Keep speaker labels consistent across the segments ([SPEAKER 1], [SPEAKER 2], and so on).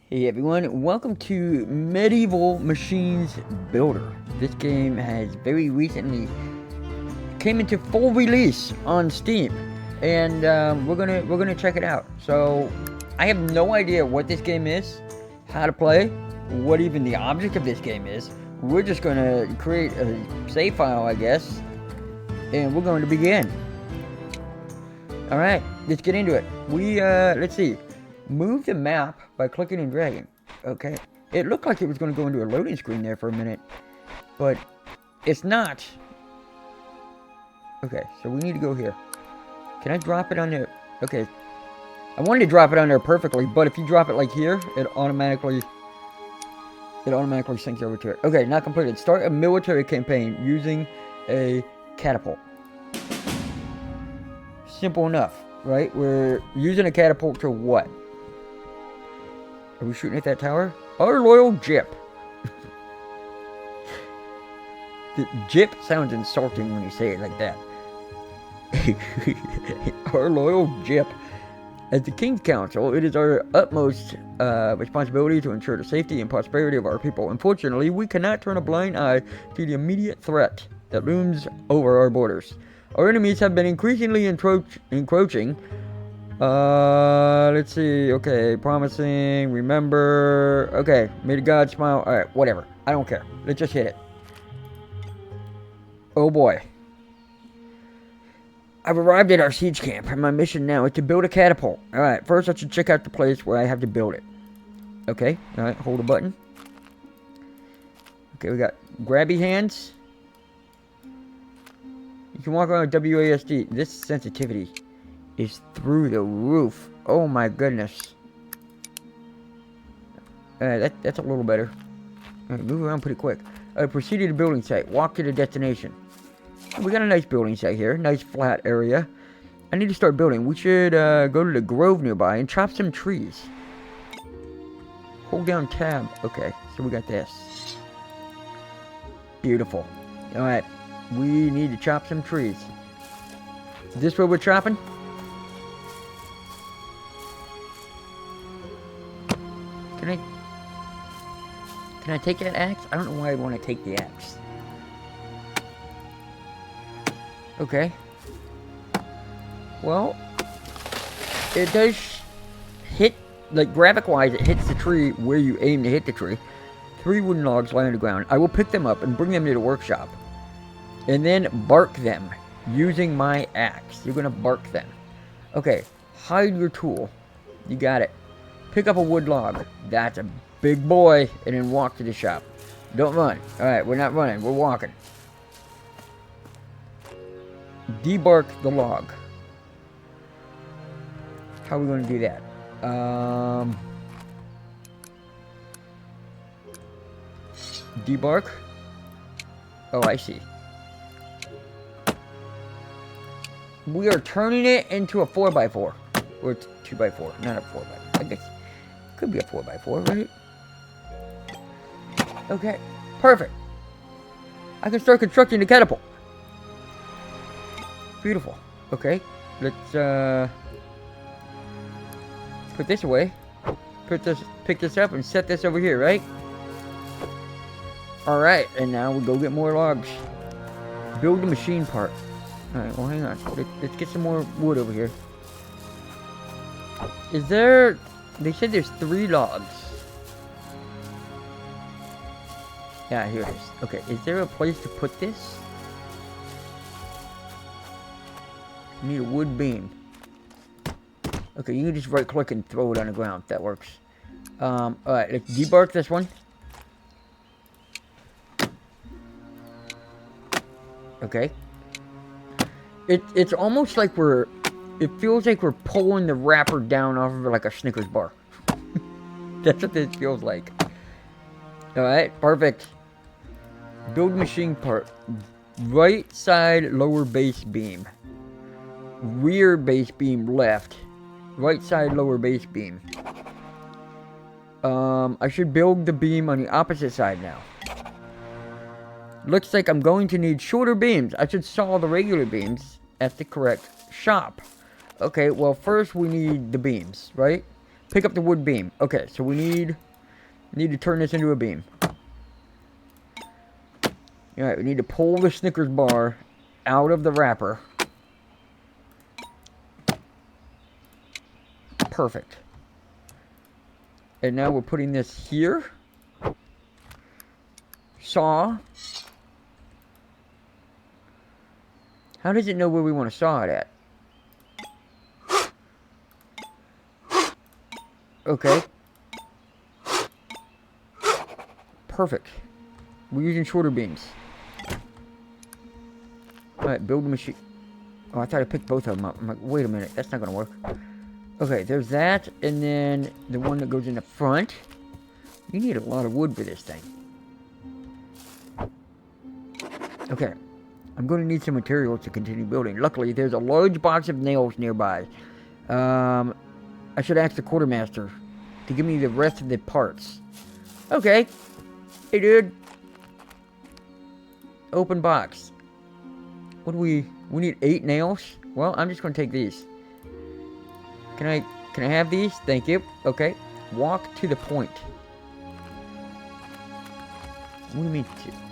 [SPEAKER 1] Hey everyone, welcome to Medieval Machines Builder. This game has very recently came into full release on Steam, and we're gonna check it out. So I have no idea what this game is, how to play, what even the object of this game is. We're just gonna create a save file, I guess, and we're going to begin. All right, let's get into it. Let's see. Move the map by clicking and dragging. Okay. It looked like it was going to go into a loading screen there for a minute, but it's not. Okay, so we need to go here. Can I drop it on there? Okay. I wanted to drop it on there perfectly, but if you drop it like here, it automatically syncs over to it. Okay, not completed. Start a military campaign using a catapult. Simple enough, right? We're using a catapult to what? Are we shooting at that tower? Our loyal Jip. The Jip sounds insulting when you say it like that. Our loyal Jip. As the King's Council, it is our utmost responsibility to ensure the safety and prosperity of our people. Unfortunately, we cannot turn a blind eye to the immediate threat that looms over our borders. Our enemies have been increasingly encroaching. Let's see. Okay, promising. Remember. Okay, may the gods smile. Alright, whatever. I don't care. Let's just hit it. Oh boy. I've arrived at our siege camp, and my mission now is to build a catapult. Alright, first I should check out the place where I have to build it. Okay, alright, hold a button. Okay, we got grabby hands. You can walk around with WASD. This sensitivity is through the roof. Oh my goodness. That's a little better. Alright, move around pretty quick. Proceed to the building site. Walk to the destination. We got a nice building site here. Nice flat area. I need to start building. We should go to the grove nearby and chop some trees. Hold down tab. Okay, so we got this. Beautiful. Alright, we need to chop some trees. Is this where we're chopping? Can I take that axe? I don't know why I want to take the axe. Okay. Well, it does hit, like graphic-wise, it hits the tree where you aim to hit the tree. 3 wooden logs lie on the ground. I will pick them up and bring them to the workshop. And then bark them using my axe. You're going to bark them. Okay. Hide your tool. You got it. Pick up a wood log. That's a big boy. And then walk to the shop. Don't run. Alright, we're not running. We're walking. Debark the log. How are we going to do that? Debark? Oh, I see. We are turning it into a 4x4. Or 2x4. Not a 4x4. I guess it could be a 4x4, right? Okay. Perfect. I can start constructing the catapult. Beautiful. Okay. Let's put this away. Pick this up and set this over here, right? Alright, and now we go get more logs. Build the machine part. Alright, well hang on. Let's get some more wood over here. Is there... They said there's 3 logs. Yeah, here it is. Okay, is there a place to put this? You need a wood beam. Okay, you can just right click and throw it on the ground. That works. Alright, let's debark this one. Okay. It's almost like it feels like we're pulling the wrapper down off of it like a Snickers bar. That's what this feels like. Alright, perfect. Build machine part. Right side lower base beam. Rear base beam left. Right side lower base beam. I should build the beam on the opposite side now. Looks like I'm going to need shorter beams. I should saw the regular beams at the correct shop. Okay, well first we need the beams, right? Pick up the wood beam. Okay, so we need to turn this into a beam. Alright, we need to pull the Snickers bar out of the wrapper. Perfect. And now we're putting this here. Saw. How does it know where we want to saw it at? Okay. Perfect. We're using shorter beams. Alright, build a machine. Oh, I thought I picked both of them up. I'm like, wait a minute, that's not going to work. Okay, there's that, and then the one that goes in the front. You need a lot of wood for this thing. Okay, I'm going to need some materials to continue building. Luckily, there's a large box of nails nearby. I should ask the quartermaster to give me the rest of the parts. Okay. Hey, dude. Open box. What do we need 8 nails? Well, I'm just going to take these. Can I have these? Thank you. Okay. Walk to the point. What do you mean?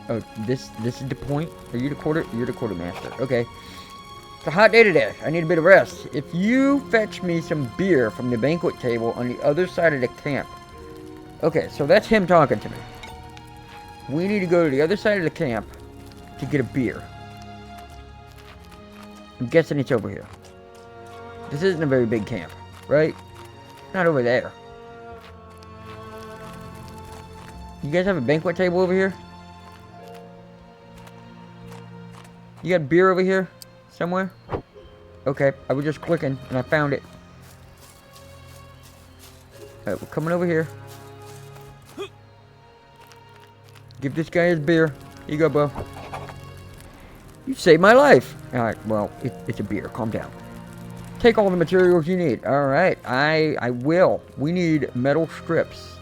[SPEAKER 1] Oh, this is the point? Are you the You're the quartermaster. Okay. It's a hot day today. I need a bit of rest. If you fetch me some beer from the banquet table on the other side of the camp. Okay, so that's him talking to me. We need to go to the other side of the camp to get a beer. I'm guessing it's over here. This isn't a very big camp, right? Not over there. You guys have a banquet table over here? You got beer over here? Somewhere? Okay, I was just clicking and I found it. Alright, we're coming over here. Give this guy his beer. Here you go, bro. You saved my life. Alright, well, it's a beer. Calm down. Take all the materials you need. Alright, I will. We need metal strips.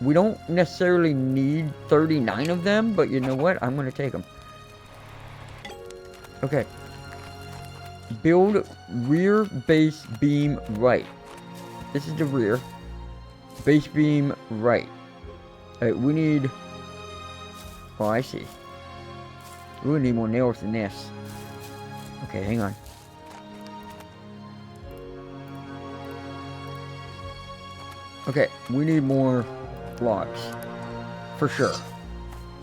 [SPEAKER 1] We don't necessarily need 39 of them, but you know what? I'm going to take them. Okay. Build rear base beam right. This is the rear. Base beam right. Alright, we need... Oh, I see. We need more nails than this. Okay, hang on. Okay, we need more logs. For sure.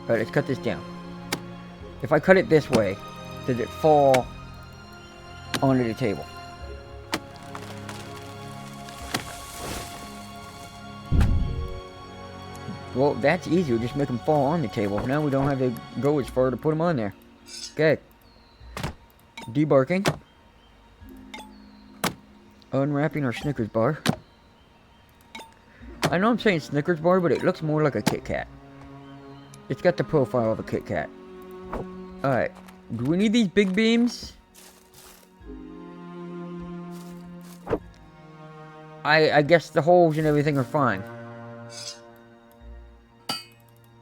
[SPEAKER 1] Alright, let's cut this down. If I cut it this way, does it fall onto the table? Well, that's easy. We just make them fall on the table. Now we don't have to go as far to put them on there. Okay. Debarking. Unwrapping our Snickers bar. I know I'm saying Snickers bar, but it looks more like a Kit Kat. It's got the profile of a Kit Kat. Alright. Do we need these big beams? I guess the holes and everything are fine.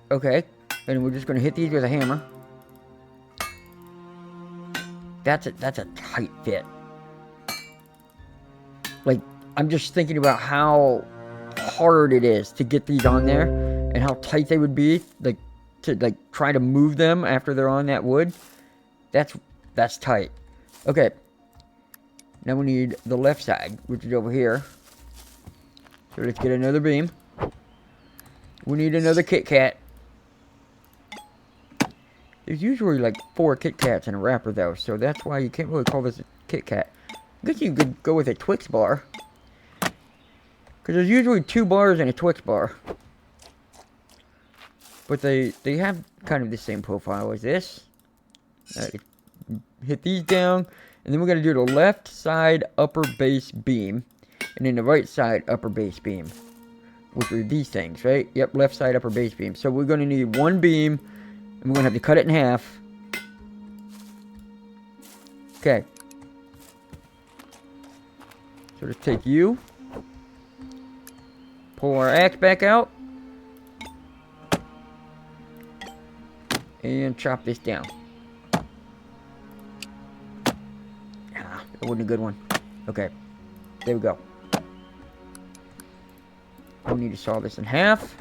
[SPEAKER 1] Okay. And we're just going to hit these with a hammer. That's a tight fit. Like, I'm just thinking about how hard it is to get these on there and how tight they would be, like, to like try to move them after they're on that wood. That's tight. Okay. Now we need the left side, which is over here. So let's get another beam. We need another Kit Kat. There's usually like 4 Kit Kats in a wrapper though, so that's why you can't really call this a Kit Kat. I guess you could go with a Twix bar. Because there's usually 2 bars in a Twix bar. But they have kind of the same profile as this. Hit these down. And then we're going to do the left side upper base beam. And then the right side upper base beam. Which are these things, right? Yep, left side upper base beam. So we're going to need 1 beam. And we're going to have to cut it in half. Okay. So let's take you. Pull our axe back out. And chop this down. Ah, that wasn't a good one. Okay. There we go. We need to saw this in half.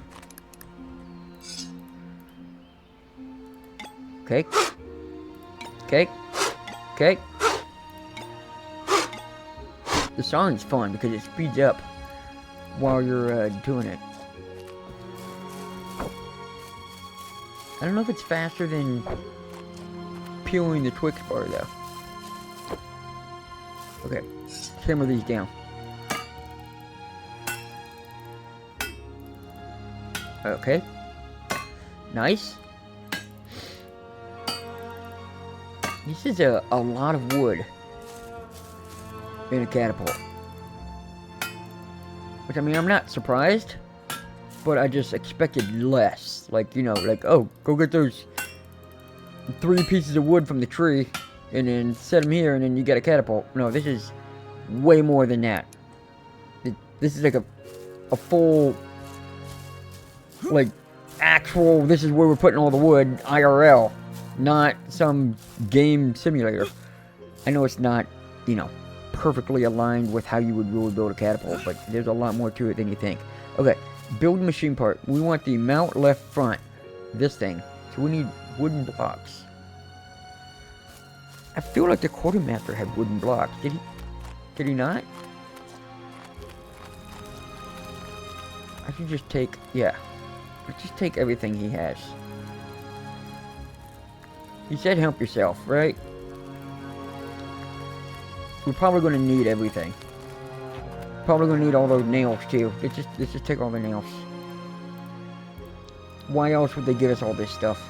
[SPEAKER 1] Okay. Okay. Okay. The song's fun because it speeds up while you're doing it. I don't know if it's faster than peeling the Twix bar though. Okay, hammer these down. Okay. Nice. This is a lot of wood in a catapult. Which, I mean, I'm not surprised, but I just expected less. Like, you know, like, oh, go get those 3 pieces of wood from the tree, and then set them here, and then you get a catapult. No, this is way more than that. This is like a full, like, actual, this is where we're putting all the wood, IRL. Not some game simulator. I know it's not, you know, perfectly aligned with how you would really build a catapult, but there's a lot more to it than you think. Okay, build machine part. We want the mount left front. This thing. So we need wooden blocks. I feel like the quartermaster had wooden blocks. Did he not? I should just take, yeah. Let's just take everything he has. He said help yourself, right? We're probably going to need everything. Probably going to need all those nails too. Let's just take all the nails. Why else would they give us all this stuff?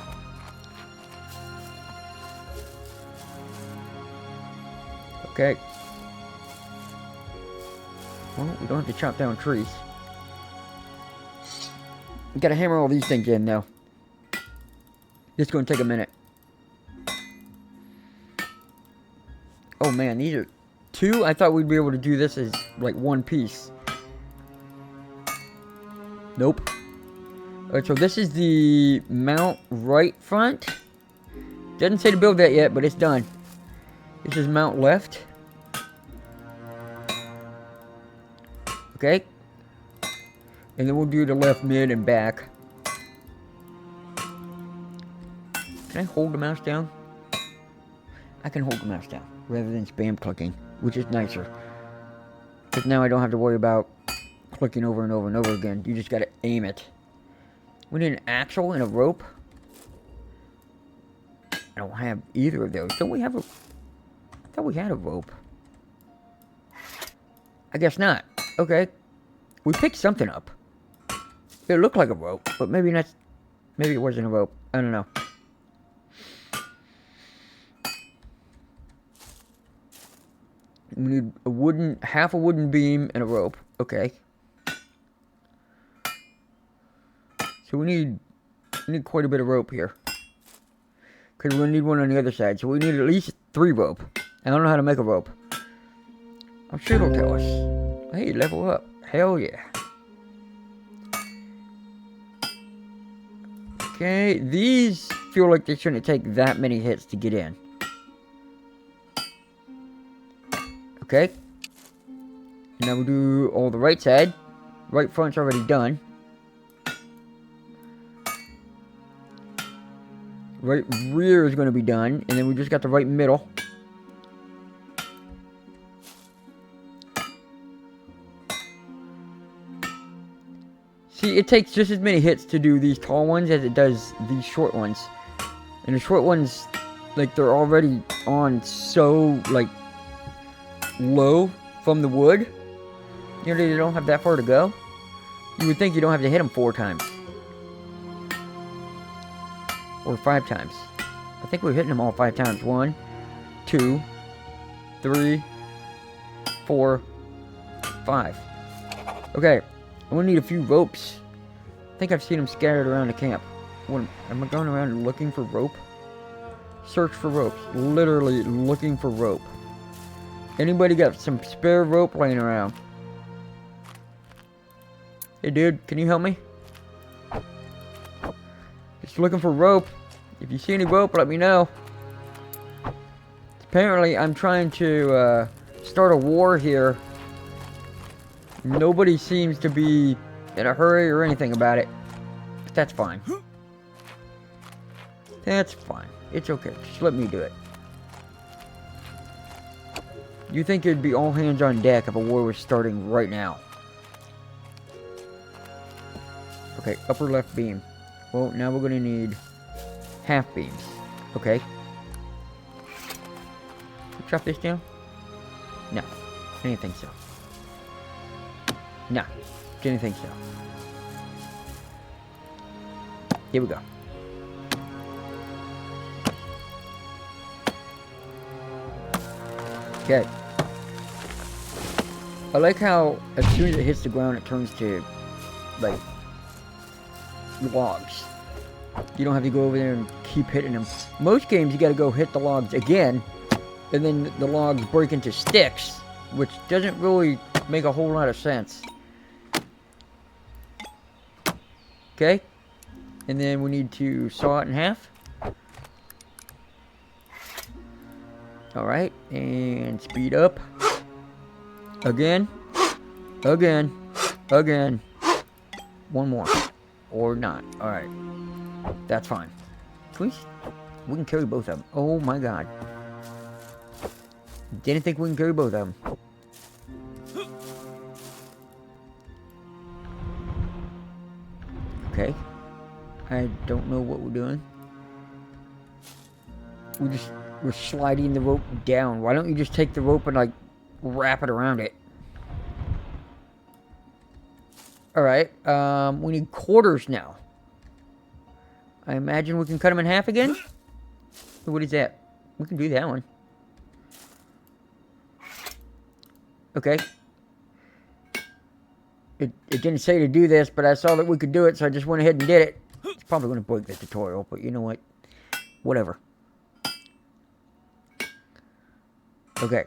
[SPEAKER 1] Okay. Well, we don't have to chop down trees. We gotta hammer all these things in though. This is gonna take a minute. Oh man, these are 2? I thought we'd be able to do this as like 1 piece. Nope. Alright, so this is the mount right front. Doesn't say to build that yet, but it's done. This is mount left. Okay. And then we'll do the left mid and back. Can I hold the mouse down? I can hold the mouse down rather than spam clicking, which is nicer. Because now I don't have to worry about clicking over and over and over again. You just gotta aim it. We need an axle and a rope. I don't have either of those. Don't we have a... I thought we had a rope. I guess not. Okay. We picked something up. It looked like a rope, but maybe not. Maybe it wasn't a rope. I don't know. We need a wooden, half a wooden beam and a rope. Okay. So we need quite a bit of rope here. Because we're going to need one on the other side. So we need at least 3 rope. I don't know how to make a rope. I'm sure it'll tell us. Hey, level up. Hell yeah. Okay, these feel like they shouldn't take that many hits to get in. Okay. Now we'll do all the right side. Right front's already done. Right rear is going to be done. And then we just got the right middle. See, it takes just as many hits to do these tall ones as it does these short ones. And the short ones, like, they're already on so, like, low from the wood. You know, they don't have that far to go. You would think you don't have to hit them 4 times. Or 5 times. I think we're hitting them all 5 times. 1, 2, 3, 4, 5. Okay. I'm gonna need a few ropes. I think I've seen them scattered around the camp. Am I going around looking for rope? Search for ropes. Literally looking for rope. Anybody got some spare rope laying around? Hey dude, can you help me? Just looking for rope. If you see any rope, let me know. Apparently, I'm trying to start a war here. Nobody seems to be in a hurry or anything about it. But that's fine. That's fine. It's okay. Just let me do it. You think it'd be all hands on deck if a war was starting right now? Okay, upper left beam. Well, now we're gonna need half beams. Okay. Chop this down? No. I didn't think so. No. Didn't think so. Here we go. Okay. I like how as soon as it hits the ground it turns to, like, logs. You don't have to go over there and keep hitting them. Most games you gotta go hit the logs again, and then the logs break into sticks, which doesn't really make a whole lot of sense. Okay? And then we need to saw it in half. Alright, and speed up. Again. Again. Again. One more. Or not. Alright. That's fine. Please? We can carry both of them. Oh my god. Didn't think we can carry both of them. Okay. I don't know what we're doing. We're sliding the rope down. Why don't you just take the rope and, like, wrap it around it? Alright, we need quarters now. I imagine we can cut them in half again? What is that? We can do that one. Okay. It didn't say to do this, but I saw that we could do it, so I just went ahead and did it. It's probably going to break the tutorial, but you know what? Whatever. Okay.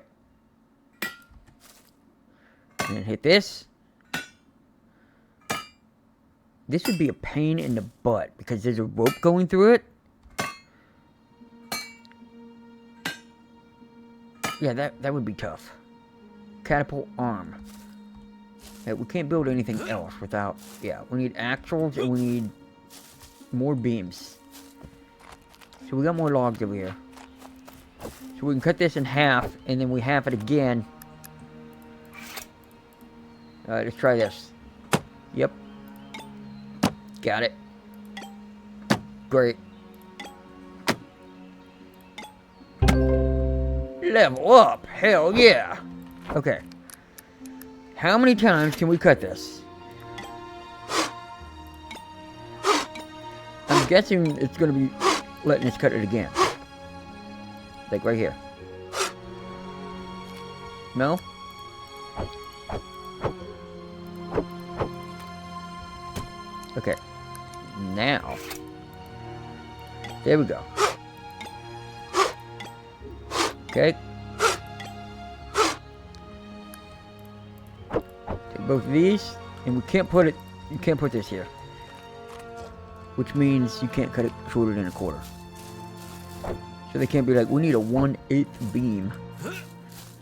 [SPEAKER 1] And then hit this. This would be a pain in the butt because there's a rope going through it. Yeah, that would be tough. Catapult arm. Yeah, we can't build anything else without... Yeah, we need axles and we need more beams. So we got more logs over here. So we can cut this in half and then we half it again. Alright, let's try this. Yep. Got it. Great. Level up! Hell yeah! Okay. How many times can we cut this? I'm guessing it's gonna be letting us cut it again. Like right here. No? Okay. Now. There we go. Okay. Take both of these, and we can't put it, you can't put this here. Which means you can't cut it shorter than a quarter. So they can't be like, we need a 1/8 beam.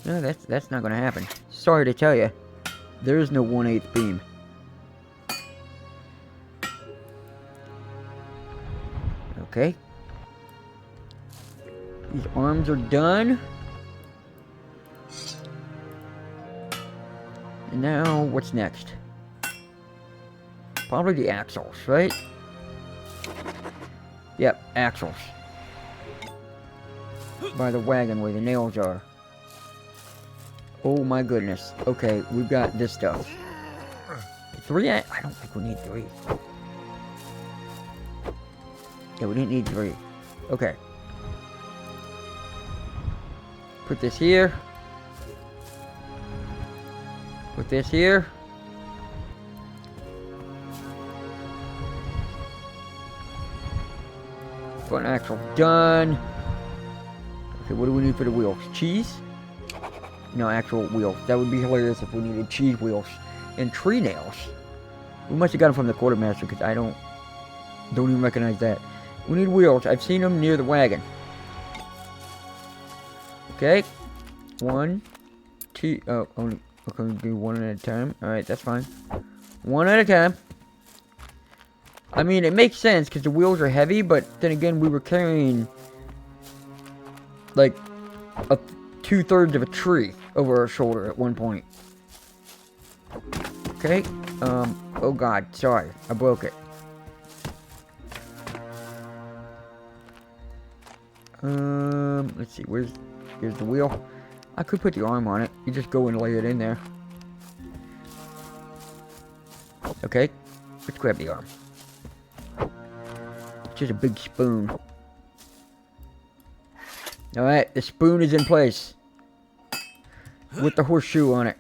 [SPEAKER 1] No, that's not gonna happen. Sorry to tell you. There is no 1/8 beam. Okay. These arms are done. And now, what's next? Probably the axles, right? Yep, axles. By the wagon where the nails are. Oh my goodness. Okay, we've got this stuff. 3? I don't think we need 3. Yeah, we didn't need 3. Okay. Put this here. Put this here. Front axle done. Okay, what do we need for the wheels? Cheese? No, actual wheels. That would be hilarious if we needed cheese wheels. And tree nails. We must have got them from the quartermaster because I don't even recognize that. We need wheels. I've seen them near the wagon. Okay. 1, 2. Oh, only. Okay, do one at a time. Alright, that's fine. One at a time. I mean, it makes sense because the wheels are heavy, but then again, we were carrying like 2/3 of a tree over our shoulder at one point. Okay. Oh God, sorry, I broke it. Let's see, here's the wheel. I could put the arm on it. You just go and lay it in there. Okay, let's grab the arm. It's just a big spoon. Alright, the spoon is in place. With the horseshoe on it.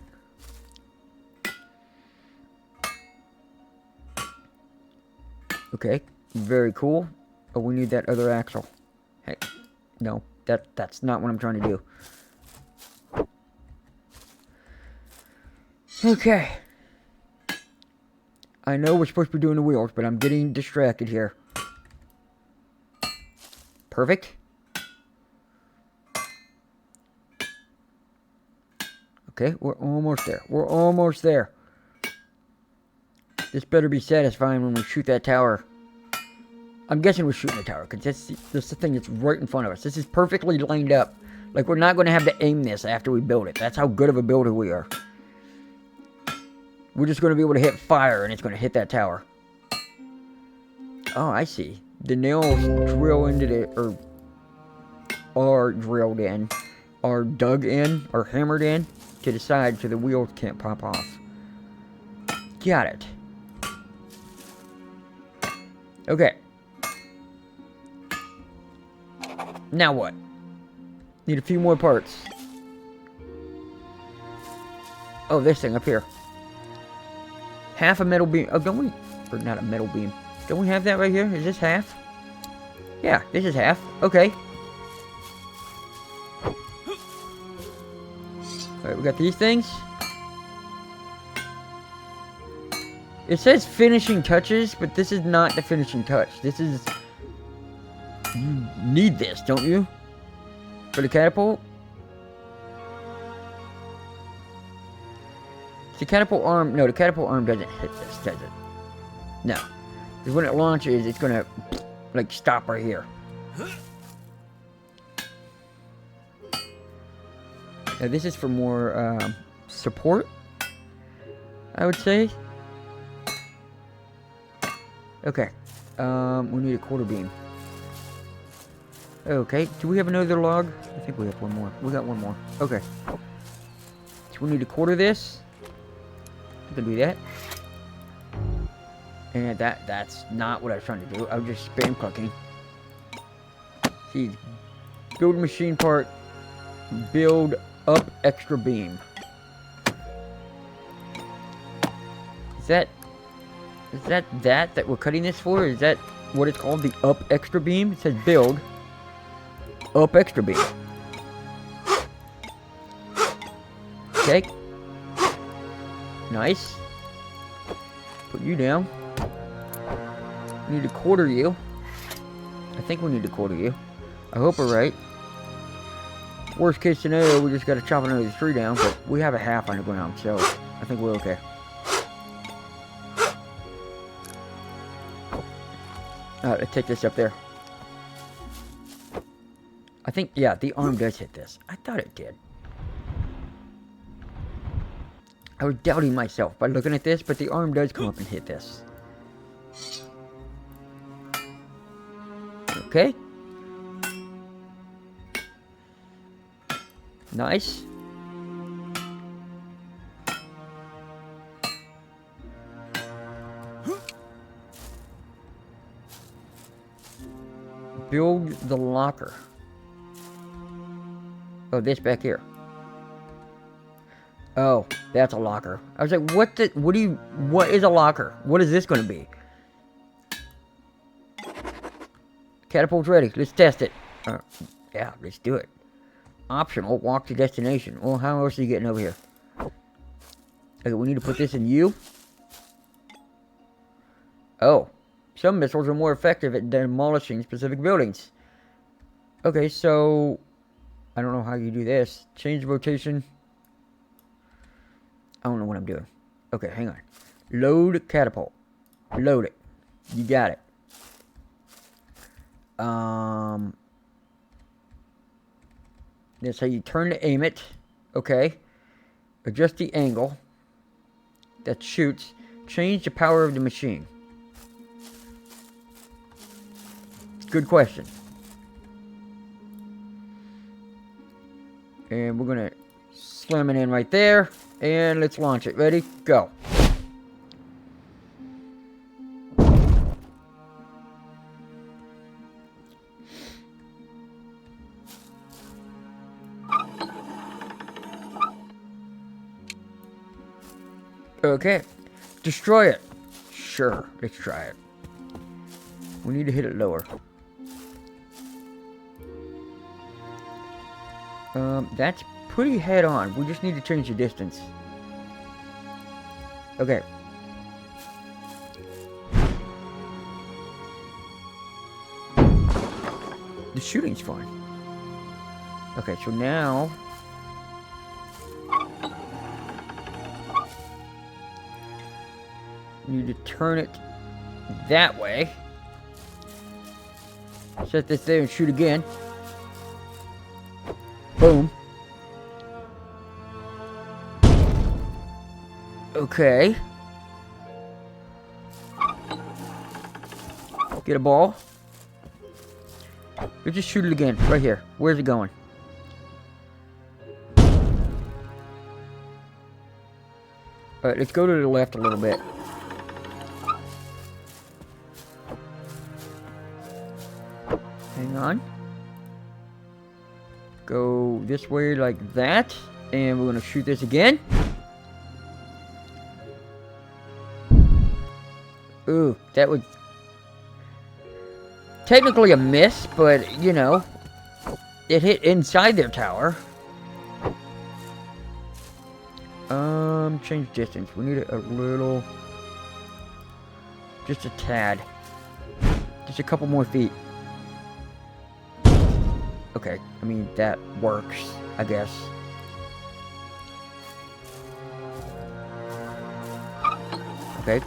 [SPEAKER 1] Okay, very cool. Oh, we need that other axle. Hey, no, that's not what I'm trying to do. Okay. I know we're supposed to be doing the wheels, but I'm getting distracted here. Perfect. Okay, we're almost there. We're almost there. This better be satisfying when we shoot that tower. I'm guessing we're shooting the tower, because that's the thing that's right in front of us. This is perfectly lined up. Like, we're not going to have to aim this after we build it. That's how good of a builder we are. We're just going to be able to hit fire, and it's going to hit that tower. Oh, I see. The nails drill into the... or are drilled in. Are dug in, or hammered in, to the side so the wheels can't pop off. Got it. Okay. Now what? Need a few more parts. Oh, this thing up here. Half a metal beam. Oh, don't we... or not a metal beam. Don't we have that right here? Is this half? Yeah, this is half. Okay. Alright, we got these things. It says finishing touches, but this is not the finishing touch. This is... you need this, don't you? For the catapult? The catapult arm... no, the catapult arm doesn't hit this, does it? No. Because when it launches, it's gonna... like, stop right here. Now, this is for more, support, I would say. Okay. We need a quarter beam. Okay. Do we have another log? I think we have one more. We got one more. Okay. So we need to quarter this. I can do that. And that's not what I was trying to do. I was just spam clicking. See, build machine part. Build up extra beam. Is that we're cutting this for? Is that what it's called? The up extra beam? It says build up extra beam. Okay. Nice. Put you down. We need to quarter you. I think we need to quarter you. I hope we're right. Worst case scenario, we just gotta chop another tree down, but we have a half on the ground, so I think we're okay. Alright, let's take this up there. I think, yeah, the arm does hit this. I thought it did. I was doubting myself by looking at this, but the arm does come up and hit this. Okay. Nice. Build the locker. Oh, this back here. Oh, that's a locker. I was like, what is a locker? What is this going to be? Catapult's ready. Let's test it. Yeah, let's do it. Optional, walk to destination. Well, how else are you getting over here? Okay, we need to put this in U. Oh. Some missiles are more effective at demolishing specific buildings. Okay, so... I don't know how you do this. Change rotation. I don't know what I'm doing. Okay, hang on. Load catapult. Load it. You got it. That's how you turn to aim it. Okay. Adjust the angle. That shoots. Change the power of the machine. Good question. And we're gonna slam it in right there. And let's launch it. Ready? Go. Okay. Destroy it. Sure. Let's try it. We need to hit it lower. That's pretty head on. We just need to change the distance. Okay. The shooting's fine. Okay, so now... need to turn it that way. Set this there and shoot again. Boom. Okay. Get a ball. Let's just shoot it again. Right here. Where's it going? Alright, let's go to the left a little bit. Hang on. Go this way like that. And we're going to shoot this again. Ooh, that was technically a miss, but, you know, it hit inside their tower. Change distance. We need it a little, just a tad. Just a couple more feet. Okay, I mean, that works, I guess. Okay.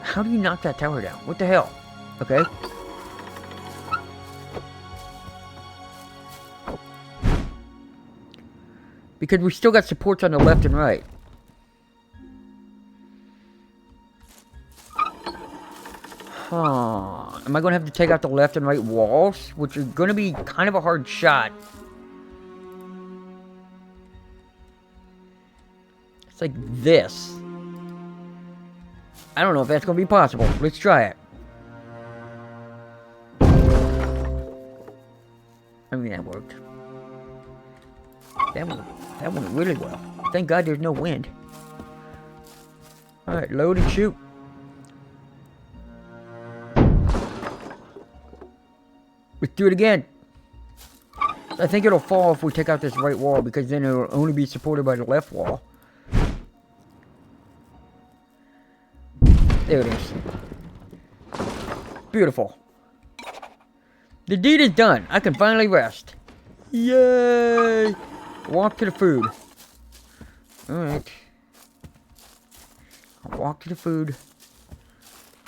[SPEAKER 1] How do you knock that tower down? What the hell? Okay. Because we still got supports on the left and right. Huh. Am I going to have to take out the left and right walls? Which are going to be kind of a hard shot. It's like this. I don't know if that's going to be possible. Let's try it. I mean, that worked. That went really well. Thank God there's no wind. Alright, load and shoot. Let's do it again. I think it'll fall if we take out this right wall, because then it'll only be supported by the left wall. There it is. Beautiful. The deed is done. I can finally rest. Yay! Walk to the food. Alright. I'll walk to the food.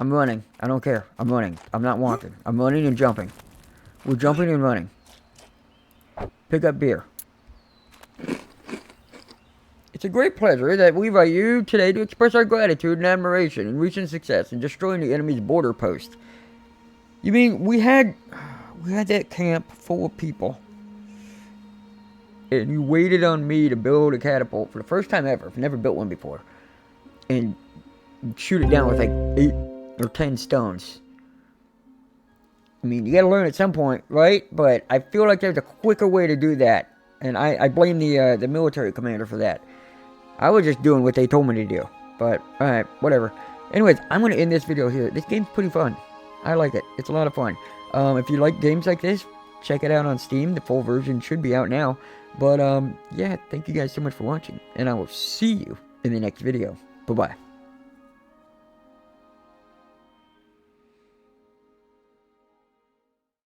[SPEAKER 1] I'm running. I don't care. I'm running. I'm not walking. I'm running and jumping. We're jumping and running. Pick up beer. It's a great pleasure that we invite you today to express our gratitude and admiration in recent success in destroying the enemy's border post. You mean we had that camp full of people, and you waited on me to build a catapult for the first time ever. I've never built one before, and shoot it down with like 8 or 10 stones. I mean, you gotta learn at some point, right? But I feel like there's a quicker way to do that, and I blame the military commander for that. I was just doing what they told me to do. But, alright, whatever. Anyways, I'm going to end this video here. This game's pretty fun. I like it. It's a lot of fun. If you like games like this, check it out on Steam. The full version should be out now. But, yeah, thank you guys so much for watching. And I will see you in the next video. Bye-bye.